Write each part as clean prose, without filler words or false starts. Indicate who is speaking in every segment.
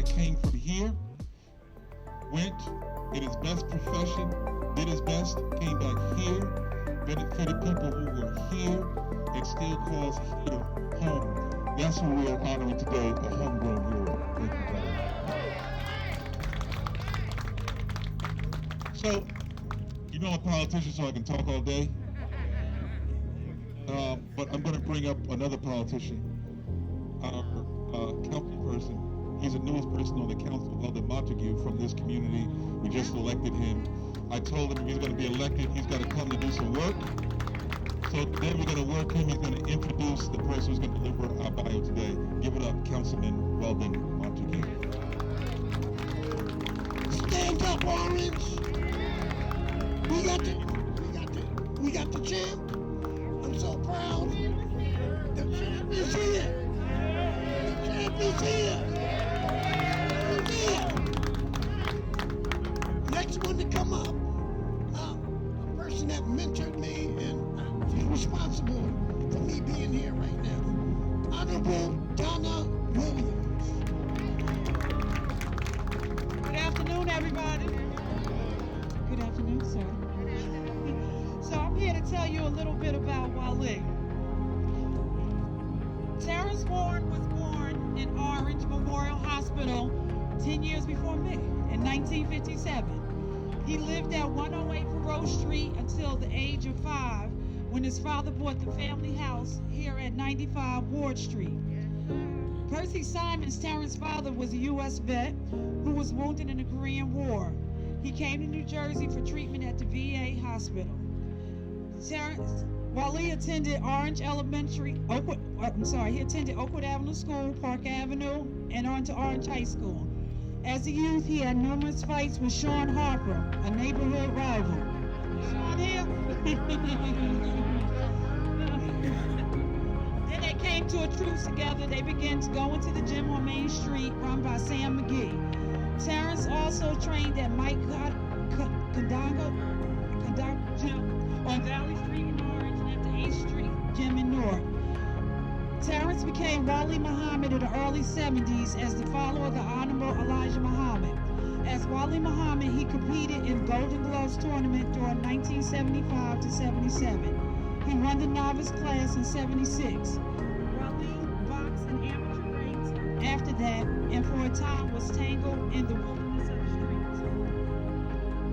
Speaker 1: that came from here, went in his best profession, did his best, came back here, benefited people who were here, and still calls here home. That's who we are honoring today, a homegrown hero. Thank you, guys. So, you know I'm a politician, so I can talk all day. But I'm going to bring up another politician, our council person. He's the newest person on the council, Elder Montague, from this community. We just elected him. I told him if he's going to be elected, he's got to come to do some work. So today we're going to work him. He's going to introduce the person who's going to deliver our bio today. Give it up, Councilman Weldon Montague.
Speaker 2: Stand up, Orange. We got the champ. I'm so proud. The champ is here. The champ is here. Next one to come up, a person that mentored me and is responsible for me being here right now. Honorable Donna Williams.
Speaker 3: Good afternoon, everybody. Good afternoon, sir. So I'm here to tell you a little bit about Wali. Terrence Warren was born in Orange Memorial Hospital 10 years before me, in 1957. He lived at 108 Perot Street until the age of 5, when his father bought the family house here at 95 Ward Street. Percy Simons, Terrence's father, was a U.S. vet who was wounded in the Korean War. He came to New Jersey for treatment at the VA hospital. Wali attended he attended Oakwood Avenue School, Park Avenue, and on to Orange High School. As a youth, he had numerous fights with Sean Harper, a neighborhood rival. Sean here? Then they came to a truce together. They began to go into the gym on Main Street, run by Sam McGee. Terrence also trained at Mike Kandanga Gym on Valley Street in Orange and at the 8th Street Gym in Newark. Terrence became Wali Muhammad in the early 70s as the follower of the Honorable Elijah Muhammad. As Wali Muhammad, he competed in Golden Gloves tournament during 1975 to 77. He won the novice class in 76. Wali boxed in amateur ranks after that, and for a time was tangled in the wilderness of the streets.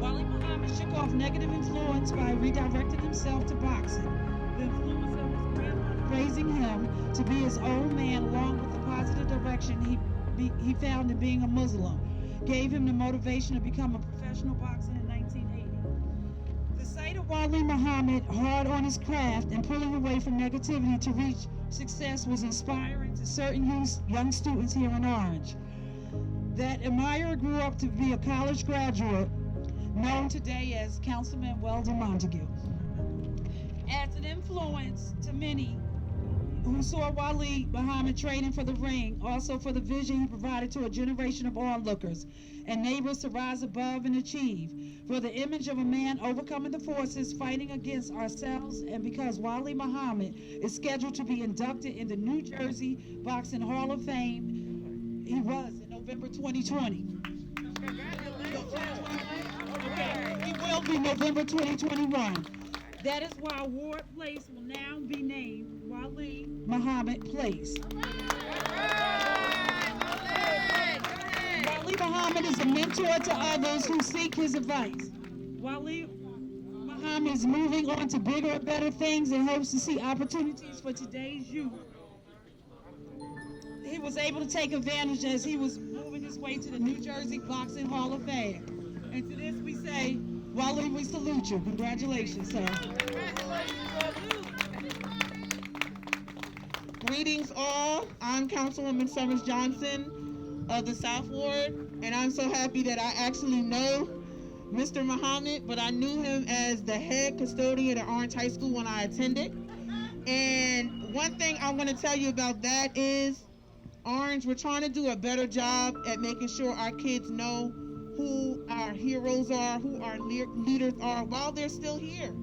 Speaker 3: Wali Muhammad shook off negative influence by redirecting himself to boxing. The influence of his grandmother raising him to be his own man, along with the positive direction he found in being a Muslim, gave him the motivation to become a professional boxer in 1980. The sight of Wali Muhammad hard on his craft and pulling away from negativity to reach success was inspiring to certain young students here in Orange. That admirer grew up to be a college graduate known today as Councilman Weldon Montague. As an influence to many who saw Wali Muhammad training for the ring, also for the vision he provided to a generation of onlookers and neighbors to rise above and achieve, for the image of a man overcoming the forces fighting against ourselves, and because Wali Muhammad is scheduled to be inducted in the New Jersey Boxing Hall of Fame. He was in November 2020. Okay, he will be November 2021. That is why Ward Place will now be named Wali Muhammad Place. Wali Muhammad is a mentor to others who seek his advice. Wali Muhammad is moving on to bigger and better things and hopes to see opportunities for today's youth. He was able to take advantage as he was moving his way to the New Jersey Boxing Hall of Fame. And to this we say, Wali, we salute you. Congratulations, sir.
Speaker 4: Greetings all. I'm Councilwoman Summers Johnson of the South Ward, and I'm so happy that I actually know Mr. Muhammad, but I knew him as the head custodian at Orange High School when I attended. And one thing I want to tell you about that is, Orange, we're trying to do a better job at making sure our kids know who our heroes are, who our leaders are, while they're still here.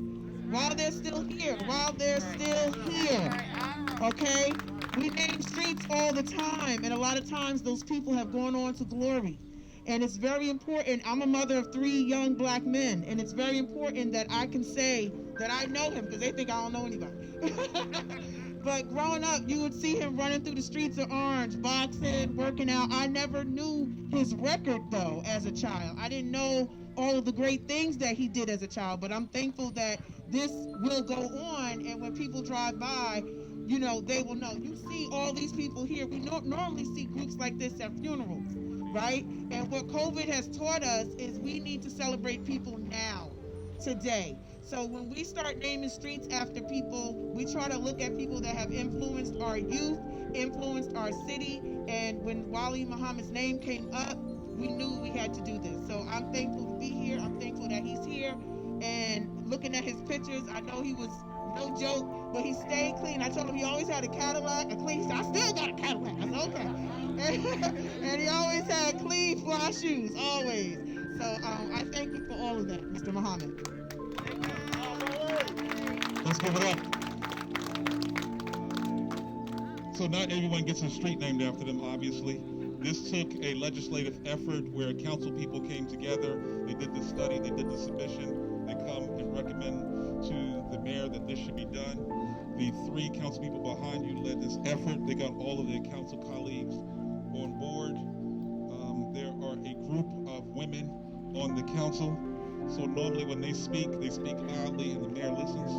Speaker 4: Okay? We name streets all the time, and a lot of times those people have gone on to glory. And it's very important. I'm a mother of 3 young black men, and it's very important that I can say that I know him, because they think I don't know anybody. But growing up, you would see him running through the streets of Orange, boxing, working out. I never knew his record, though, as a child. I didn't know all of the great things that he did as a child, but I'm thankful that this will go on, and when people drive by, you know, they will know. You see all these people here. We normally see groups like this at funerals, right? And what COVID has taught us is we need to celebrate people now, today. So when we start naming streets after people, we try to look at people that have influenced our youth, influenced our city, and when Wali Muhammad's name came up, we knew we had to do this. So I'm thankful to be here. I'm thankful that he's here. And looking at his pictures, I know he was no joke, but he stayed clean. I told him he always had a Cadillac, a clean. He said, I still got a Cadillac. I said, okay. And he always had clean, fly shoes, always. So I thank you for all of that, Mr. Muhammad.
Speaker 1: Let's give it up. So not everyone gets a street named after them, obviously. This took a legislative effort where council people came together. They did the study, they did the submission. They come and recommend to the mayor that this should be done. The 3 council people behind you led this effort. They got all of their council colleagues on board. There are a group of women on the council. So normally when they speak loudly and the mayor listens.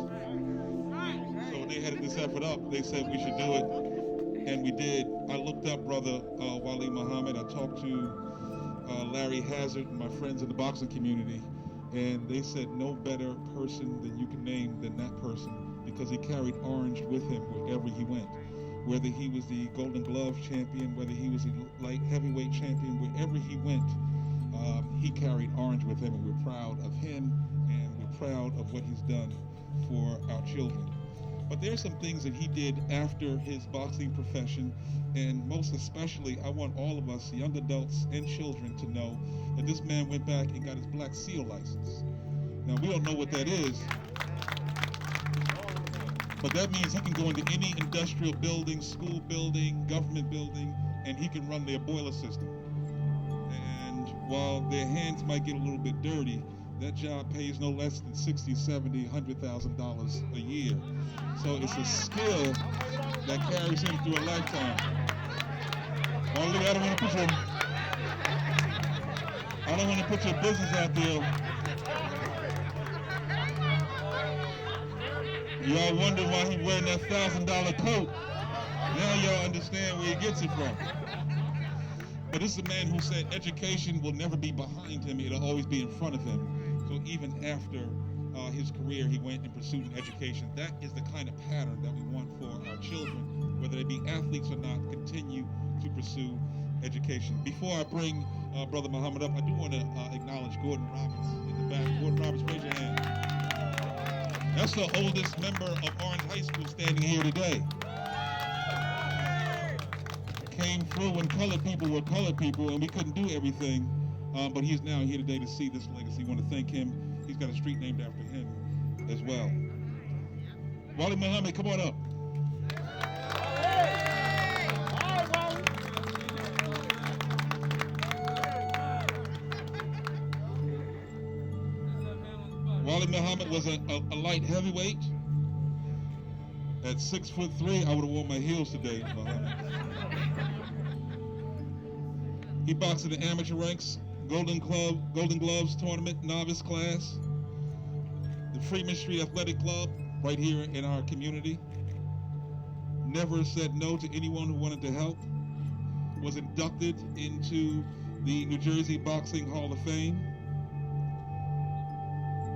Speaker 1: So they headed this effort up. They said we should do it, and we did. I looked up Brother Wali Muhammad. I talked to Larry Hazard and my friends in the boxing community, and they said no better person than you can name than that person, because he carried orange with him wherever he went. Whether he was the Golden Glove champion, whether he was the light heavyweight champion, wherever he went, he carried orange with him, and we're proud of him, and we're proud of what he's done for our children. But there's some things that he did after his boxing profession, and most especially, I want all of us, young adults and children, to know that this man went back and got his Black SEAL license. Now, we don't know what that is, but that means he can go into any industrial building, school building, government building, and he can run their boiler system. And while their hands might get a little bit dirty, that job pays no less than $60,000, $70,000, $100,000 a year. So it's a skill that carries him through a lifetime. I don't want to put your business out there. Y'all wonder why he wearing that $1,000 coat. Now y'all understand where he gets it from. But this is a man who said education will never be behind him, it'll always be in front of him. So even after his career, he went and pursued an education. That is the kind of pattern that we want for our children, whether they be athletes or not, continue to pursue education. Before I bring Brother Muhammad up, I do want to acknowledge Gordon Roberts in the back. Gordon Roberts, raise your hand. That's the oldest member of Orange High School standing here today. Came through when colored people were colored people, and we couldn't do everything. But he's now here today to see this legacy. I want to thank him. He's got a street named after him as well. Wali Muhammad, come on up. Wali Muhammad was a light heavyweight. At 6'3", I would have worn my heels today, Muhammad. He boxed in the amateur ranks, Golden Gloves tournament, novice class, the Freeman Street Athletic Club, right here in our community. Never said no to anyone who wanted to help. Was inducted into the New Jersey Boxing Hall of Fame.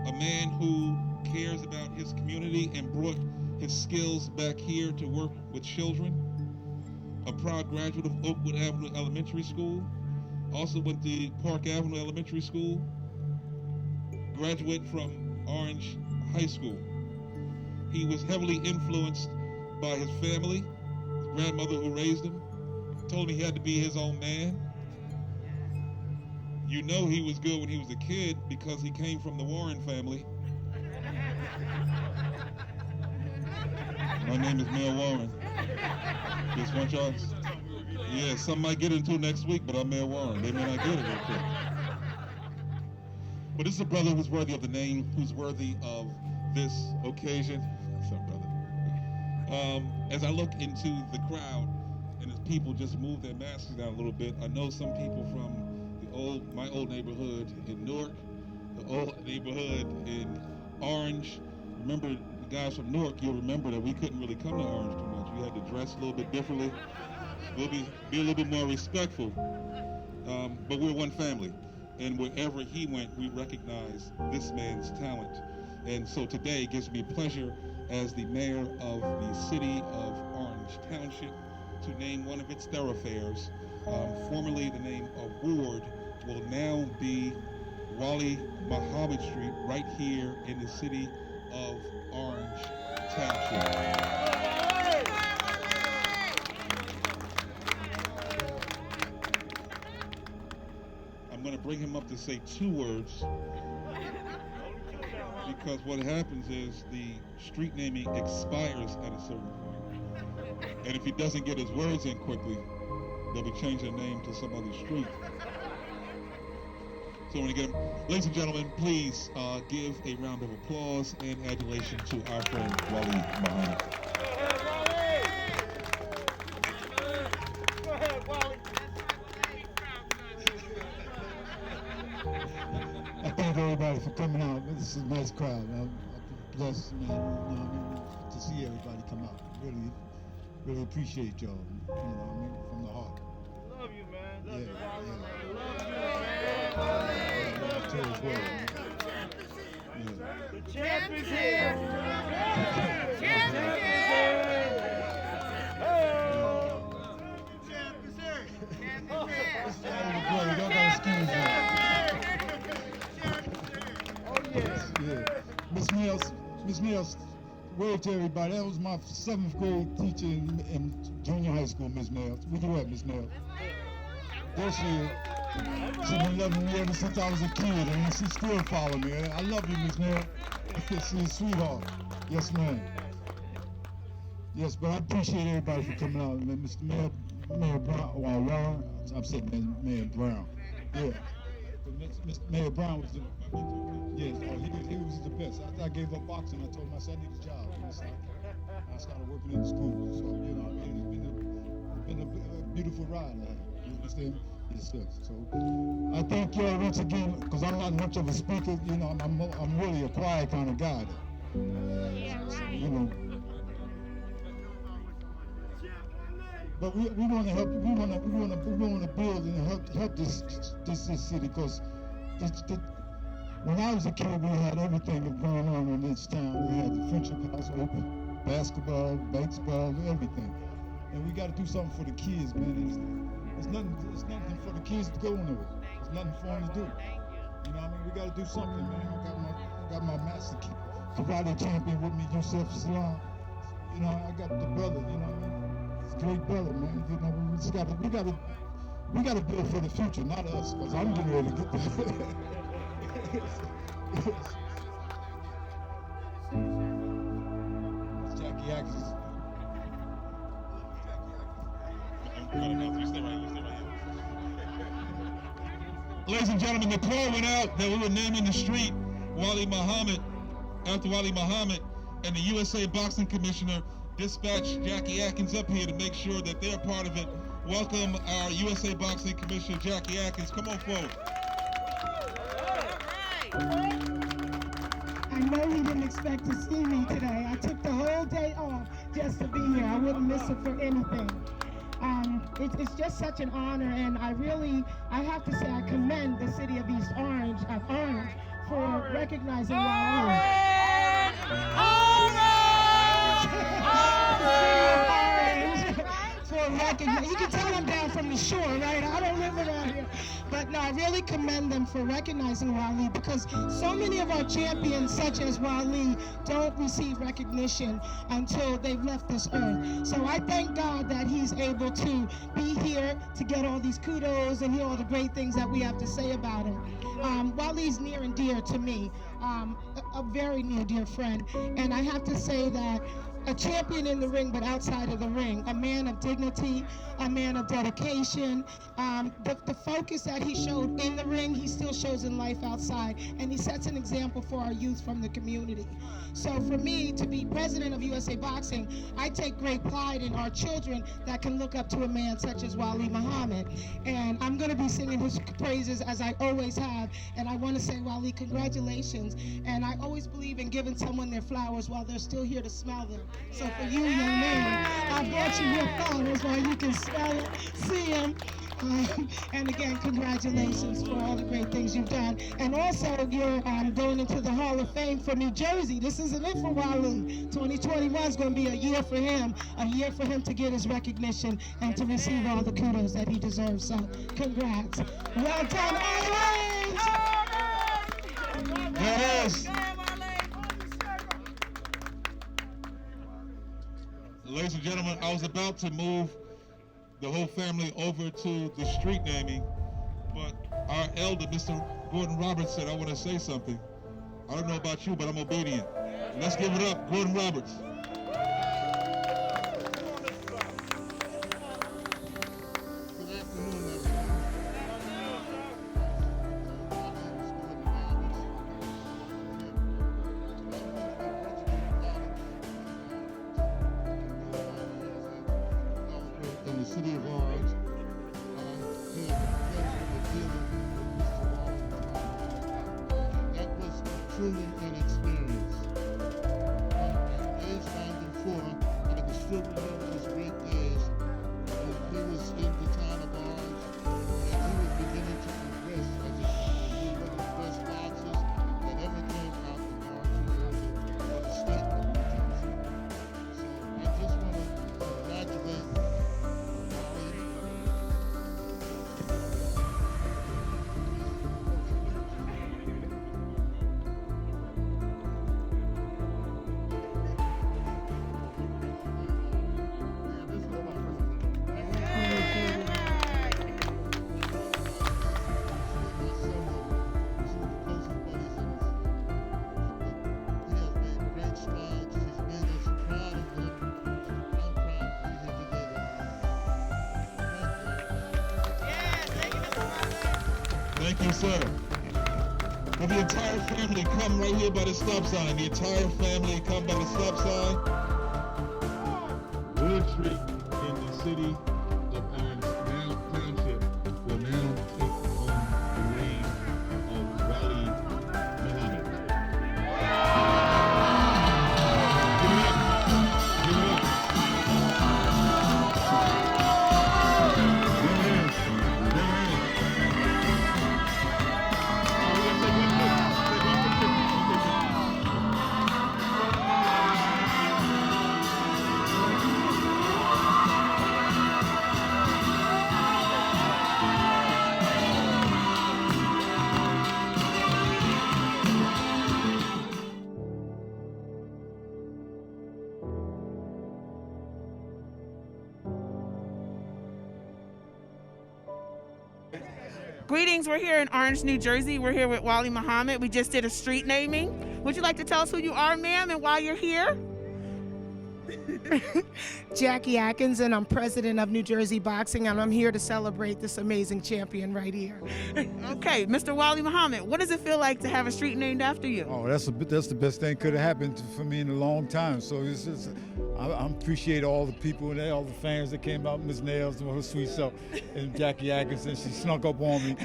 Speaker 1: A man who cares about his community and brought his skills back here to work with children. A proud graduate of Oakwood Avenue Elementary School. Also went to Park Avenue Elementary School. Graduate from Orange High School. He was heavily influenced by his family, his grandmother who raised him. Told him he had to be his own man. You know he was good when he was a kid because he came from the Warren family. My name is Mayor Warren. Just want y'all. Yeah, some might get into next week, but I may warn. They may not get it real quick. But this is a brother who's worthy of the name, who's worthy of this occasion. What's up, brother? As I look into the crowd and as people just move their masks down a little bit, I know some people from my old neighborhood in Newark, the old neighborhood in Orange. Remember, the guys from Newark, you'll remember that we couldn't really come to Orange too much. We had to dress a little bit differently. We'll be a little bit more respectful. But we're one family. And wherever he went, we recognize this man's talent. And so today it gives me pleasure as the mayor of the city of Orange Township to name one of its thoroughfares. Formerly the name of Ward will now be Wali Muhammad Street right here in the city of Orange Township. I'm going to bring him up to say 2 words because what happens is the street naming expires at a certain point. And if he doesn't get his words in quickly, they'll be changing the name to some other street. So when you get him, ladies and gentlemen, please give a round of applause and adulation to our friend Wali Muhammad.
Speaker 5: Go ahead, Wally.
Speaker 6: I thank everybody for coming out. This is a nice crowd. I'm blessed, man. You know what I mean? To see everybody come out. Really appreciate y'all. You know what I mean? From the heart.
Speaker 5: Love you, man. Love you,
Speaker 6: Yeah,
Speaker 5: Wally.
Speaker 6: yeah.
Speaker 5: Love you, man.
Speaker 6: Too as well, man. Yeah.
Speaker 5: The champ is here.
Speaker 7: Champ is
Speaker 6: Y'all got excuse me.
Speaker 5: Oh, yeah.
Speaker 6: Yeah. Miss Mills, wave to everybody. That was my 7th grade teacher in junior high school, Miss Mills. Where you at, Miss Mills? There she is. She's been loving me ever since I was a kid, and she still following me. I love you, Miss Mills. She's a sweetheart. Yes, ma'am. Yes, but I appreciate everybody for coming out. Mr. Mayor Brown, I'm saying Mayor Brown. Yeah. But Mr. Mayor Brown was the, yes, he was the best. After I gave up boxing, I told him I said I need a job. And so I started working in the school. So, you know, I mean, it's been a beautiful ride. You understand? Yes, sir. So I thank y'all once again, because I'm not much of a speaker. You know, I'm really a quiet kind of guy.
Speaker 7: Yeah,
Speaker 6: So,
Speaker 7: right.
Speaker 6: you know. But we want to help. We want to build and help this city, because when I was a kid, we had everything going on in this town. We had the Friendship House open, basketball, baseball, everything. And we got to do something for the kids, man. It's nothing for the kids to go nowhere. There's nothing for them to do. You know what I mean? We got to do something, man. I got my master karate champion with me, Yusef Salam. You know, I got the brother. You know what I mean? Great brother, man. You know, we gotta build for the future, not us, because I'm getting ready to get there. Jackie Atkins.
Speaker 1: Ladies and gentlemen, the call went out that we were naming the street Wali Muhammad after Wali Muhammad, and the USA Boxing Commissioner dispatched Jackie Atkins up here to make sure that they're part of it. Welcome our USA Boxing Commissioner, Jackie Atkins. Come on forward.
Speaker 8: I know he didn't expect to see me today. I took the whole day off just to be here. I wouldn't miss it for anything. It's just such an honor, and I have to say I commend the city of Orange for recognizing Wali. You can tell I'm down from the shore, right? I don't live around here. But no, I really commend them for recognizing Wali, because so many of our champions, such as Wali, don't receive recognition until they've left this earth. So I thank God that he's able to be here to get all these kudos and hear all the great things that we have to say about him. Wali's near and dear to me, a very near dear friend. And I have to say that a champion in the ring, but outside of the ring, a man of dignity, a man of dedication. The focus that he showed in the ring, he still shows in life outside, and he sets an example for our youth from the community. So for me to be president of USA Boxing, I take great pride in our children that can look up to a man such as Wali Muhammad. And I'm going to be singing his praises as I always have. And I want to say, Wali, congratulations. And I always believe in giving someone their flowers while they're still here to smell them. So for you, young man, I brought you your flowers while you can smell it, see them. And again, congratulations for all the great things you've done. And also, you're going into the Hall of Fame for New Jersey. This isn't it for Wali. 2021 is going to be a year for him to get his recognition and to receive all the kudos that he deserves. So, congrats. Well done, Orange!
Speaker 1: Yes. Ladies and gentlemen, I was about to move the whole family over to the street naming, but our elder, Mr. Gordon Roberts, said, I want to say something. I don't know about you, but I'm obedient. Let's give it up, Gordon Roberts.
Speaker 9: Good afternoon, everyone. In the city of Orange, we had the pleasure of dealing with Mr. Wali Muhammad. That was truly an experience. At age 94, I can still remember those great days when he was in the town of Orange and he was beginning to progress as a he was one of the best boxers that ever came out of Orange, New Jersey, or the state of New Jersey. So I just want to congratulate Wali.
Speaker 1: Thank you, sir. For the entire family, come right here by the stop sign. The entire family come by the stop sign. Wood Street in the city of Orange Township will now take on the reign of Wali Muhammad. Give it up. Give it up. There it is. There it is.
Speaker 4: Greetings, we're here in Orange, New Jersey. We're here with Wali Muhammad. We just did a street naming. Would you like to tell us who you are, ma'am, and why you're here?
Speaker 8: Jackie Atkinson, I'm president of New Jersey Boxing, and I'm here to celebrate this amazing champion right here.
Speaker 4: Okay, Mr. Wali Muhammad, what does it feel like to have a street named after you?
Speaker 6: Oh, that's the best thing could have happened for me in a long time. So it's just, I appreciate all the people and all the fans that came out. Miss Nails and her sweet self, and Jackie Atkinson, she snuck up on me.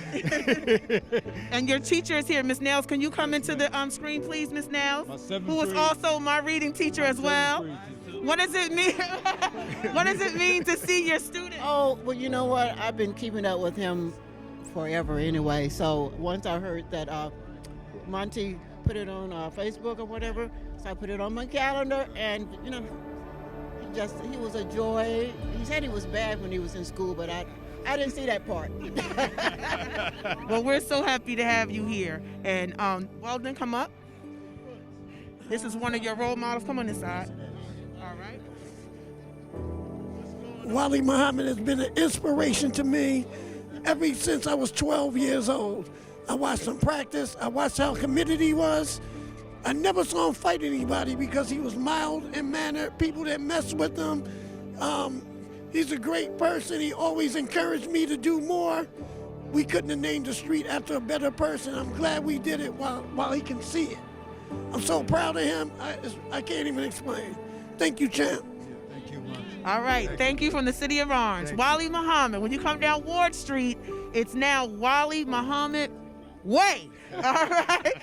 Speaker 4: And your teacher is here, Miss Nails. Can you come into the screen, please, Miss Nails?
Speaker 6: My seventh
Speaker 4: Who is
Speaker 6: grade-
Speaker 4: also my reading teacher as well. What does it mean? What does it mean to see your student?
Speaker 10: Oh, well, you know what? I've been keeping up with him forever anyway. So once I heard that Monty put it on Facebook or whatever, so I put it on my calendar, and you know, he was a joy. He said he was bad when he was in school, but I didn't see that part.
Speaker 4: Well, we're so happy to have you here. And Weldon, come up. This is one of your role models. Come on this side. All right.
Speaker 2: Wali Muhammad has been an inspiration to me ever since I was 12 years old. I watched him practice. I watched how committed he was. I never saw him fight anybody because he was mild and mannered. People that mess with him, he's a great person. He always encouraged me to do more. We couldn't have named the street after a better person. I'm glad we did it while he can see it. I'm so proud of him. I can't even explain. Thank you, champ.
Speaker 6: Thank you, man.
Speaker 4: All right, thank you from the City of Orange. Wali Muhammad. When you come down Ward Street, it's now Wali Muhammad Way. All right.